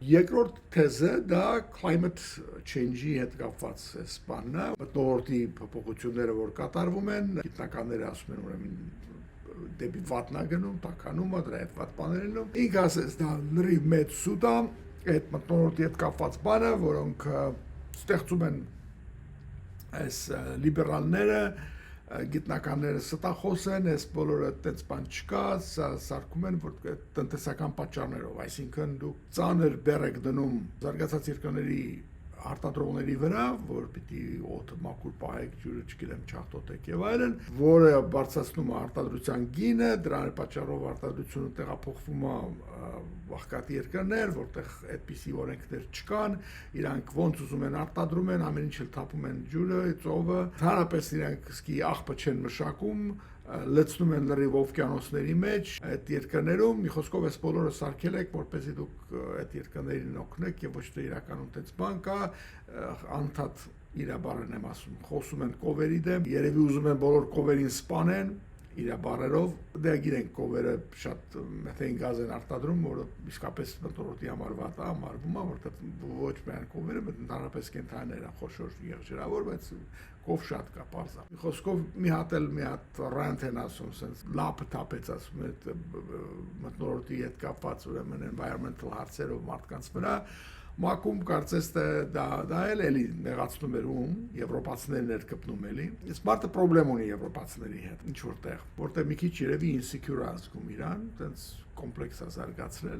Երկրորդ թեզը դա climate change-ի հետ կապված է սպաննա, մթնոլորտի փոփոխությունները, որ կատարվում են, գիտնականները ասում են ուրեմն դեպի վատն է գնում, տաքանում է, դրա հետ վատ բաներ են լինում։ Ինքը ասես դա լրիվ մեծ սուտ է, այդ մթնոլորտի հետ կապված բանը, որոնք ստեղծում են այս լիբերալները, գիտնականները ստախոս են, այս բոլորը այդպես բան չկա, սարքում են որ տնտեսական պատճառներով, այսինքն դուք ծանր բեռ եք դնում զարգացած երկրների արտադրողների վրա, որ պիտի օդը մաքուր պահեք, ջուրը չգիտեմ չախտոտեք եւ այլն, որը բարձրացնում է արտադրության գինը, դրա պատճառով արտադրությունը տեղափոխվում է աղքատ երկրներ, որտեղ այդպիսի օրենքներ չկան, իրանք ոնց ուզում են արտադրում են, ամեն ինչ էլ թափում են ջուրը, ծովը, հանրապես իրանք սկի աղբը չեն մշակում, լցնում են լրիվ օվկիանոսների մեջ այդ երկրներում, մի խոսքով այս բոլորը սարքել եք, որպեսզի դուք այդ երկրներին օգնեք եւ ոչ թե իրականում այդպես բան կա, անդադ իրաբարն եմ ասում, խոսում են կովերի դեմ, երևի ուզում են բոլոր կովերին սպանեն իրաբարերով, դե գիտենք կովերը շատ մեթեին գազ են արտադրում, որը իսկապես մթնոլորտի համար վատ է, համարվում է, որտեղ ոչ միայն կովերը, ընդհանրապես կենդանիներ են խոշոր եղջերավոր, բայց կով շատ կա, պարզ է։ Մի խոսքով մի հատ ռանտ են ասում, sense լապը թափեց ասում է մթնոլորտի հետ կապված ուրեմն environmental հարցերով մարդկանց վրա, մակում կարծես թե դա էլի նեղացնում էր եվրոպացիներն էր կպնում էլի։ Այս մարդը պրոբլեմ ունի եվրոպացիների հետ, ինչ որտեղ մի քիչ երևի insecure ազգում իրան, այդպես կոմպլեքս է զարգացրել։